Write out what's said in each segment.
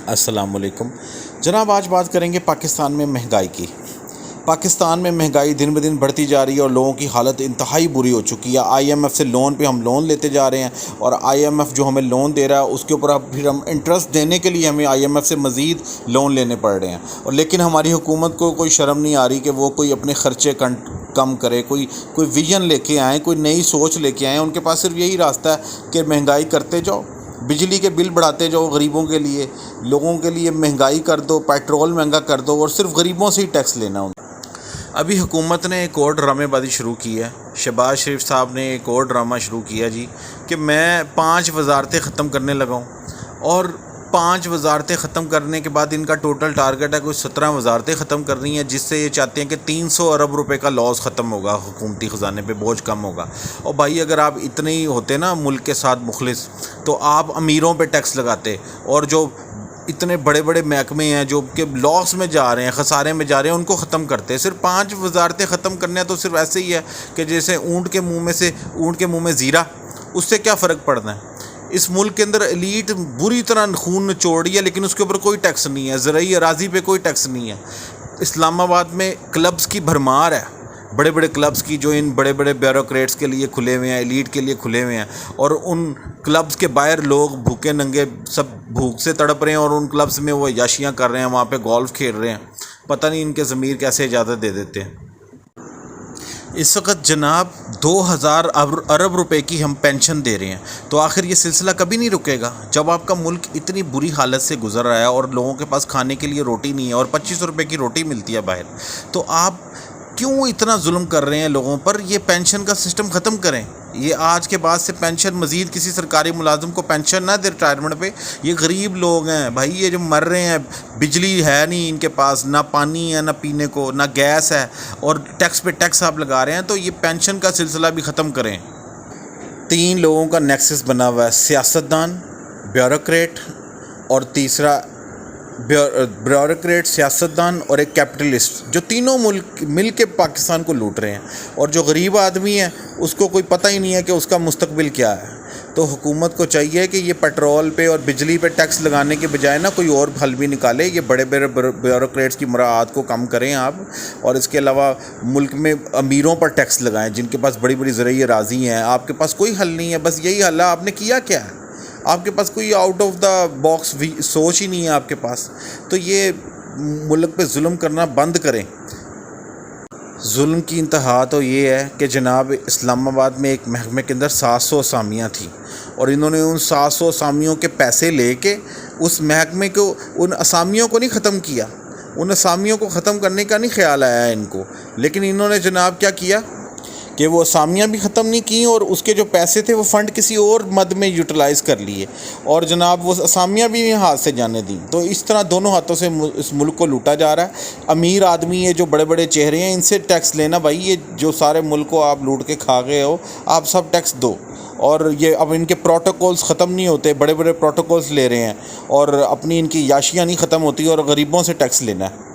السلام علیکم جناب، آج بات کریں گے پاکستان میں مہنگائی کی۔ پاکستان میں مہنگائی دن بدن بڑھتی جا رہی ہے اور لوگوں کی حالت انتہائی بری ہو چکی ہے۔ آئی ایم ایف سے لون پہ ہم لون لیتے جا رہے ہیں اور آئی ایم ایف جو ہمیں لون دے رہا ہے اس کے اوپر اب پھر ہم انٹرسٹ دینے کے لیے ہمیں آئی ایم ایف سے مزید لون لینے پڑ رہے ہیں، اور لیکن ہماری حکومت کو کوئی شرم نہیں آ رہی کہ وہ کوئی اپنے خرچے کم کرے، کوئی ویژن لے کے آئیں، کوئی نئی سوچ لے کے آئیں۔ ان کے پاس صرف یہی راستہ ہے کہ مہنگائی کرتے جاؤ، بجلی کے بل بڑھاتے جاؤ، غریبوں کے لیے، لوگوں کے لیے مہنگائی کر دو، پیٹرول مہنگا کر دو اور صرف غریبوں سے ہی ٹیکس لینا ہوگا۔ ابھی حکومت نے ایک اور ڈرامے بازی شروع کی ہے، شہباز شریف صاحب نے ایک اور ڈرامہ شروع کیا جی کہ میں 5 وزارتیں ختم کرنے لگا ہوں، اور 5 وزارتیں ختم کرنے کے بعد ان کا ٹوٹل ٹارگٹ ہے کوئی 17 وزارتیں ختم کرنی ہیں، جس سے یہ چاہتے ہیں کہ 300 ارب روپے کا لاس ختم ہوگا، حکومتی خزانے پہ بوجھ کم ہوگا۔ اور بھائی اگر آپ اتنے ہی ہوتے نا ملک کے ساتھ مخلص، تو آپ امیروں پہ ٹیکس لگاتے، اور جو اتنے بڑے بڑے محکمے ہیں جو کہ لاس میں جا رہے ہیں، خسارے میں جا رہے ہیں، ان کو ختم کرتے۔ صرف 5 وزارتیں ختم کرنے ہیں تو صرف ایسے ہی ہے کہ جیسے اونٹ کے منہ میں زیرہ، اس سے کیا فرق پڑنا ہے؟ اس ملک کے اندر ایلیٹ بری طرح خون نچوڑ رہی ہے، لیکن اس کے اوپر کوئی ٹیکس نہیں ہے، زرعی اراضی پہ کوئی ٹیکس نہیں ہے۔ اسلام آباد میں کلبز کی بھرمار ہے، بڑے بڑے کلبز کی، جو ان بڑے بڑے بیوروکریٹس کے لیے کھلے ہوئے ہیں، ایلیٹ کے لیے کھلے ہوئے ہیں، اور ان کلبز کے باہر لوگ بھوکے ننگے سب بھوک سے تڑپ رہے ہیں، اور ان کلبز میں وہ عیاشیاں کر رہے ہیں، وہاں پہ گولف کھیل رہے ہیں۔ پتہ نہیں ان کے ضمیر کیسے اجازت دے دیتے ہیں۔ اس وقت جناب 2000 ارب روپے کی ہم پینشن دے رہے ہیں، تو آخر یہ سلسلہ کبھی نہیں رکے گا؟ جب آپ کا ملک اتنی بری حالت سے گزر رہا ہے اور لوگوں کے پاس کھانے کے لیے روٹی نہیں ہے اور 25 روپے کی روٹی ملتی ہے باہر، تو آپ کیوں اتنا ظلم کر رہے ہیں لوگوں پر؟ یہ پینشن کا سسٹم ختم کریں۔ یہ آج کے بعد سے پینشن مزید کسی سرکاری ملازم کو پینشن نہ دے ریٹائرمنٹ پہ۔ یہ غریب لوگ ہیں بھائی، یہ جو مر رہے ہیں، بجلی ہے نہیں ان کے پاس، نہ پانی ہے، نہ پینے کو، نہ گیس ہے، اور ٹیکس پہ ٹیکس آپ لگا رہے ہیں، تو یہ پینشن کا سلسلہ بھی ختم کریں۔ 3 لوگوں کا نیکسس بنا ہوا ہے، سیاستدان، بیوروکریٹ، اور تیسرا بیوروکریٹ، سیاستدان اور ایک کیپٹلسٹ، جو تینوں ملک مل کے پاکستان کو لوٹ رہے ہیں، اور جو غریب آدمی ہے اس کو کوئی پتہ ہی نہیں ہے کہ اس کا مستقبل کیا ہے۔ تو حکومت کو چاہیے کہ یہ پیٹرول پہ اور بجلی پہ ٹیکس لگانے کے بجائے نا کوئی اور حل بھی نکالے۔ یہ بڑے بڑے بیوروکریٹس کی مراعات کو کم کریں آپ، اور اس کے علاوہ ملک میں امیروں پر ٹیکس لگائیں جن کے پاس بڑی بڑی زرعی اراضی ہیں۔ آپ کے پاس کوئی حل نہیں ہے، بس یہی حل ہے۔ آپ نے کیا کیا ہے؟ آپ کے پاس کوئی آؤٹ آف دا باکس سوچ ہی نہیں ہے آپ کے پاس۔ تو یہ ملک پہ ظلم کرنا بند کریں۔ ظلم کی انتہا تو یہ ہے کہ جناب اسلام آباد میں ایک محکمے کے اندر 700 اسامیاں تھیں، اور انہوں نے ان 700 اسامیوں کے پیسے لے کے اس محکمے کو، ان اسامیوں کو نہیں ختم کیا، ان اسامیوں کو ختم کرنے کا نہیں خیال آیا ان کو، لیکن انہوں نے جناب کیا کیا کہ وہ اسامیاں بھی ختم نہیں کیں، اور اس کے جو پیسے تھے وہ فنڈ کسی اور مد میں یوٹیلائز کر لیے، اور جناب وہ اسامیاں بھی ہاتھ سے جانے دیں۔ تو اس طرح دونوں ہاتھوں سے اس ملک کو لوٹا جا رہا ہے۔ امیر آدمی ہے، جو بڑے بڑے چہرے ہیں، ان سے ٹیکس لینا بھائی، یہ جو سارے ملک کو آپ لوٹ کے کھا گئے ہو، آپ سب ٹیکس دو۔ اور یہ اب ان کے پروٹوکولز ختم نہیں ہوتے، بڑے بڑے پروٹوکولز لے رہے ہیں، اور اپنی ان کی یاشیاں نہیں ختم ہوتی، اور غریبوں سے ٹیکس لینا ہے۔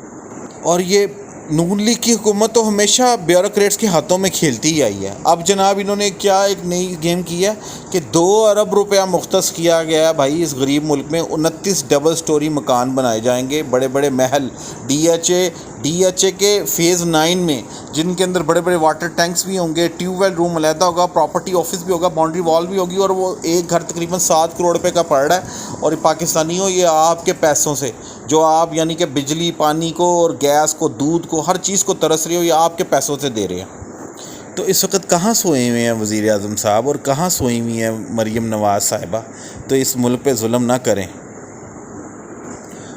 اور یہ نون لیگ کی حکومت تو ہمیشہ بیوروکریٹس کے ہاتھوں میں کھیلتی ہی آئی ہے۔ اب جناب انہوں نے کیا ایک نئی گیم کی ہے کہ 2 ارب روپیہ مختص کیا گیا ہے بھائی، اس غریب ملک میں 29 ڈبل سٹوری مکان بنائے جائیں گے، بڑے بڑے محل، ڈی ایچ اے کے فیز 9 میں، جن کے اندر بڑے بڑے واٹر ٹینکس بھی ہوں گے، ٹیوب ویل روم علیحدہ ہوگا، پراپرٹی آفس بھی ہوگا، باؤنڈری وال بھی ہوگی، اور وہ ایک گھر تقریباً 7 کروڑ روپے کا پڑ رہا ہے۔ اور پاکستانیوں، یہ آپ کے پیسوں سے، جو آپ یعنی کہ بجلی، پانی کو اور گیس کو، دودھ کو، ہر چیز کو ترس رہے ہو، یہ آپ کے پیسوں سے دے رہے ہیں۔ تو اس وقت کہاں سوئے ہوئے ہیں وزیر اعظم صاحب، اور کہاں سوئی ہوئی ہیں مریم نواز صاحبہ؟ تو اس ملک پہ ظلم نہ کریں،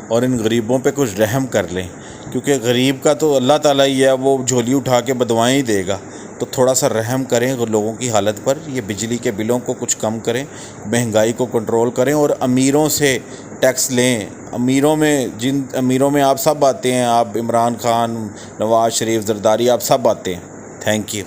اور ان غریبوں پہ کچھ رحم کر لیں، کیونکہ غریب کا تو اللہ تعالیٰ ہی ہے، وہ جھولی اٹھا کے بدوائیں ہی دے گا۔ تو تھوڑا سا رحم کریں لوگوں کی حالت پر، یہ بجلی کے بلوں کو کچھ کم کریں، مہنگائی کو کنٹرول کریں، اور امیروں سے ٹیکس لیں۔ جن امیروں میں آپ سب آتے ہیں، آپ عمران خان، نواز شریف، زرداری، آپ سب آتے ہیں۔ Thank you.